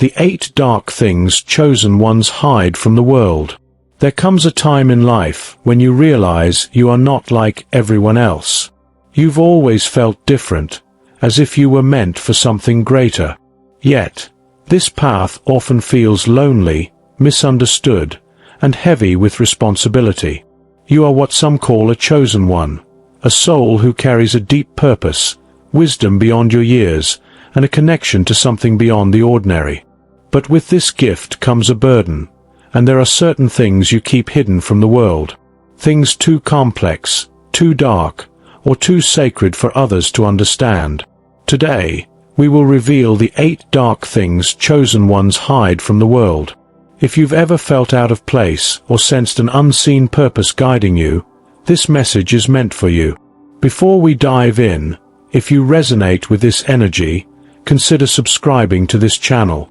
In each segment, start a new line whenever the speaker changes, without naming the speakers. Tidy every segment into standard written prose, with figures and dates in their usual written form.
The 8 dark things chosen ones hide from the world. There comes a time in life when you realize you are not like everyone else. You've always felt different, as if you were meant for something greater. Yet, this path often feels lonely, misunderstood, and heavy with responsibility. You are what some call a chosen one, a soul who carries a deep purpose, wisdom beyond your years, and a connection to something beyond the ordinary. But with this gift comes a burden, and there are certain things you keep hidden from the world. Things too complex, too dark, or too sacred for others to understand. Today, we will reveal the 8 dark things chosen ones hide from the world. If you've ever felt out of place or sensed an unseen purpose guiding you, this message is meant for you. Before we dive in, if you resonate with this energy, consider subscribing to this channel.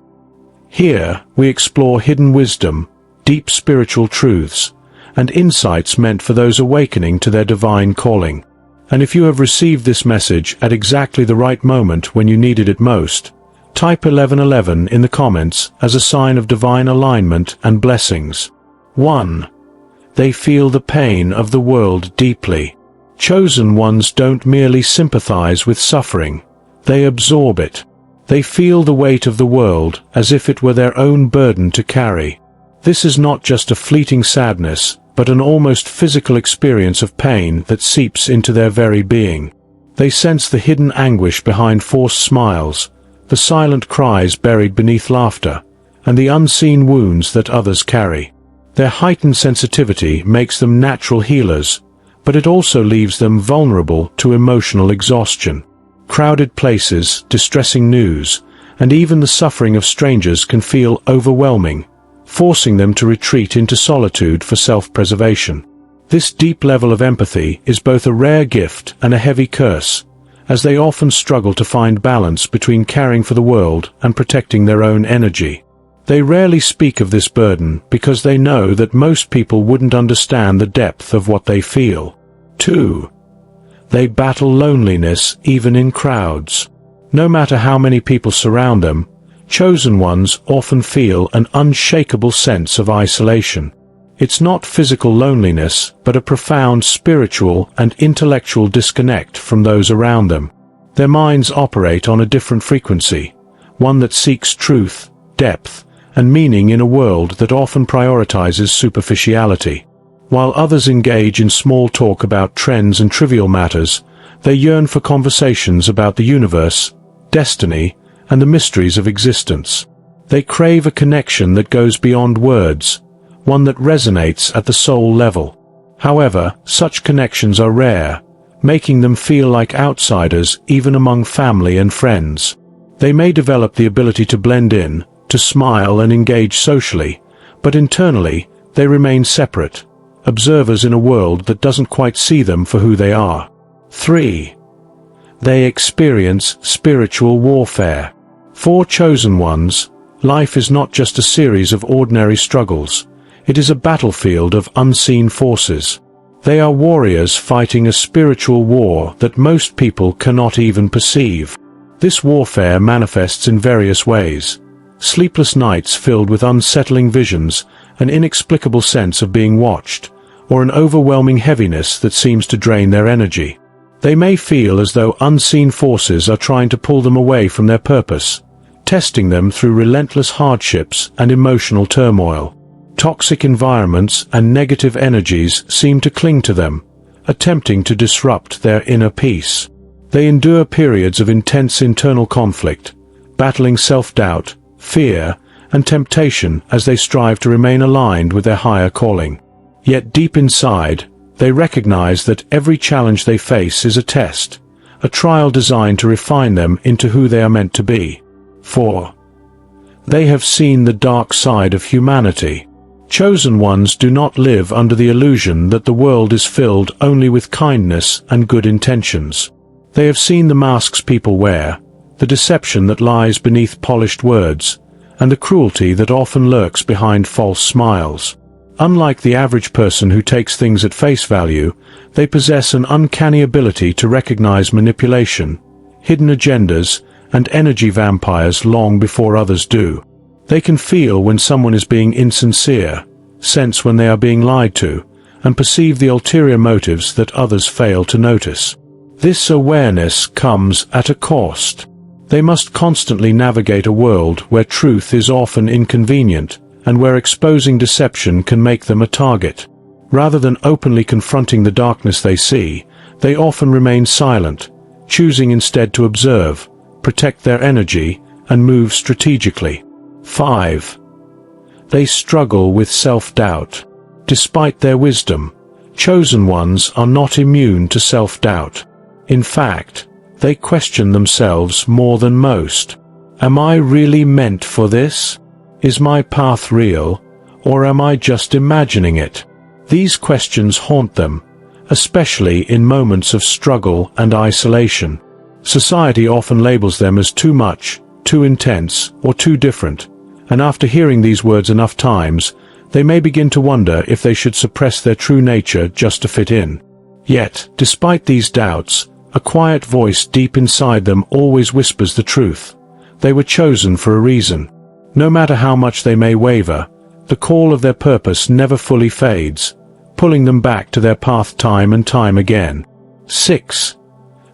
Here, we explore hidden wisdom, deep spiritual truths, and insights meant for those awakening to their divine calling. And if you have received this message at exactly the right moment when you needed it most, type 1111 in the comments as a sign of divine alignment and blessings. 1. They feel the pain of the world deeply. Chosen ones don't merely sympathize with suffering, they absorb it. They feel the weight of the world as if it were their own burden to carry. This is not just a fleeting sadness, but an almost physical experience of pain that seeps into their very being. They sense the hidden anguish behind forced smiles, the silent cries buried beneath laughter, and the unseen wounds that others carry. Their heightened sensitivity makes them natural healers, but it also leaves them vulnerable to emotional exhaustion. Crowded places, distressing news, and even the suffering of strangers can feel overwhelming, forcing them to retreat into solitude for self-preservation. This deep level of empathy is both a rare gift and a heavy curse, as they often struggle to find balance between caring for the world and protecting their own energy. They rarely speak of this burden because they know that most people wouldn't understand the depth of what they feel. 2. They battle loneliness even in crowds. No matter how many people surround them, chosen ones often feel an unshakable sense of isolation. It's not physical loneliness, but a profound spiritual and intellectual disconnect from those around them. Their minds operate on a different frequency, one that seeks truth, depth, and meaning in a world that often prioritizes superficiality. While others engage in small talk about trends and trivial matters, they yearn for conversations about the universe, destiny, and the mysteries of existence. They crave a connection that goes beyond words, one that resonates at the soul level. However, such connections are rare, making them feel like outsiders even among family and friends. They may develop the ability to blend in, to smile and engage socially, but internally, they remain separate, observers in a world that doesn't quite see them for who they are. 3. They experience spiritual warfare. For chosen ones, life is not just a series of ordinary struggles. It is a battlefield of unseen forces. They are warriors fighting a spiritual war that most people cannot even perceive. This warfare manifests in various ways. Sleepless nights filled with unsettling visions, an inexplicable sense of being watched, or an overwhelming heaviness that seems to drain their energy. They may feel as though unseen forces are trying to pull them away from their purpose, testing them through relentless hardships and emotional turmoil. Toxic environments and negative energies seem to cling to them, attempting to disrupt their inner peace. They endure periods of intense internal conflict, battling self-doubt, fear, and temptation as they strive to remain aligned with their higher calling. Yet deep inside, they recognize that every challenge they face is a test, a trial designed to refine them into who they are meant to be. 4. They have seen the dark side of humanity. Chosen ones do not live under the illusion that the world is filled only with kindness and good intentions. They have seen the masks people wear, the deception that lies beneath polished words, and the cruelty that often lurks behind false smiles. Unlike the average person who takes things at face value, they possess an uncanny ability to recognize manipulation, hidden agendas, and energy vampires long before others do. They can feel when someone is being insincere, sense when they are being lied to, and perceive the ulterior motives that others fail to notice. This awareness comes at a cost. They must constantly navigate a world where truth is often inconvenient, and where exposing deception can make them a target. Rather than openly confronting the darkness they see, they often remain silent, choosing instead to observe, protect their energy, and move strategically. 5. They struggle with self-doubt. Despite their wisdom, chosen ones are not immune to self-doubt. In fact, they question themselves more than most. Am I really meant for this? Is my path real, or am I just imagining it? These questions haunt them, especially in moments of struggle and isolation. Society often labels them as too much, too intense, or too different, and after hearing these words enough times, they may begin to wonder if they should suppress their true nature just to fit in. Yet, despite these doubts, a quiet voice deep inside them always whispers the truth. They were chosen for a reason. No matter how much they may waver, the call of their purpose never fully fades, pulling them back to their path time and time again. 6.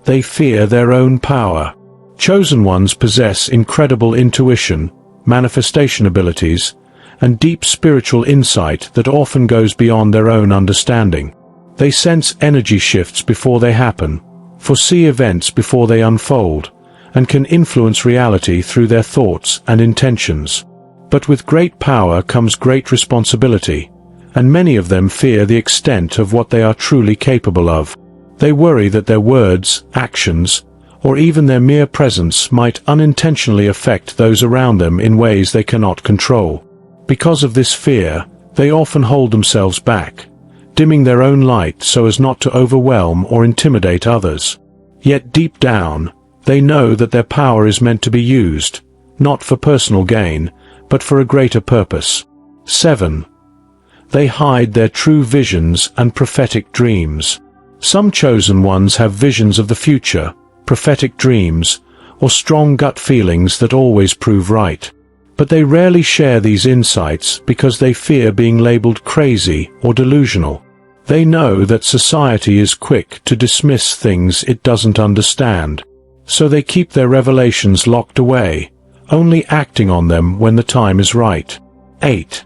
They fear their own power. Chosen ones possess incredible intuition, manifestation abilities, and deep spiritual insight that often goes beyond their own understanding. They sense energy shifts before they happen, foresee events before they unfold, and can influence reality through their thoughts and intentions. But with great power comes great responsibility, and many of them fear the extent of what they are truly capable of. They worry that their words, actions, or even their mere presence might unintentionally affect those around them in ways they cannot control. Because of this fear, they often hold themselves back, dimming their own light so as not to overwhelm or intimidate others. Yet deep down, they know that their power is meant to be used, not for personal gain, but for a greater purpose. 7. They hide their true visions and prophetic dreams. Some chosen ones have visions of the future, prophetic dreams, or strong gut feelings that always prove right. But they rarely share these insights because they fear being labeled crazy or delusional. They know that society is quick to dismiss things it doesn't understand, so they keep their revelations locked away, only acting on them when the time is right. 8.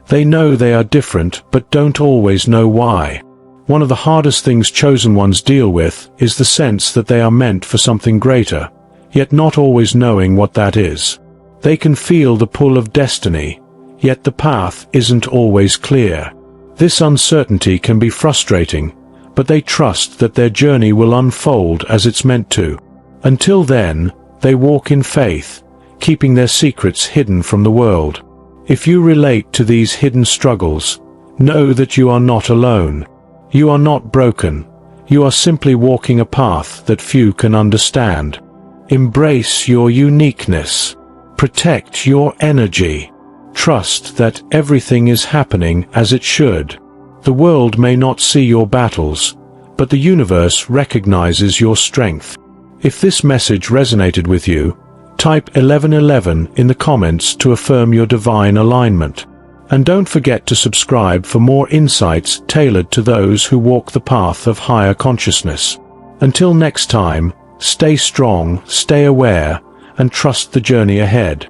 They know they are different but don't always know why. One of the hardest things chosen ones deal with is the sense that they are meant for something greater, yet not always knowing what that is. They can feel the pull of destiny, yet the path isn't always clear. This uncertainty can be frustrating, but they trust that their journey will unfold as it's meant to. Until then, they walk in faith, keeping their secrets hidden from the world. If you relate to these hidden struggles, know that you are not alone. You are not broken. You are simply walking a path that few can understand. Embrace your uniqueness. Protect your energy. Trust that everything is happening as it should. The world may not see your battles, but the universe recognizes your strength. If this message resonated with you, type 1111 in the comments to affirm your divine alignment. And don't forget to subscribe for more insights tailored to those who walk the path of higher consciousness. Until next time, stay strong, stay aware, and trust the journey ahead.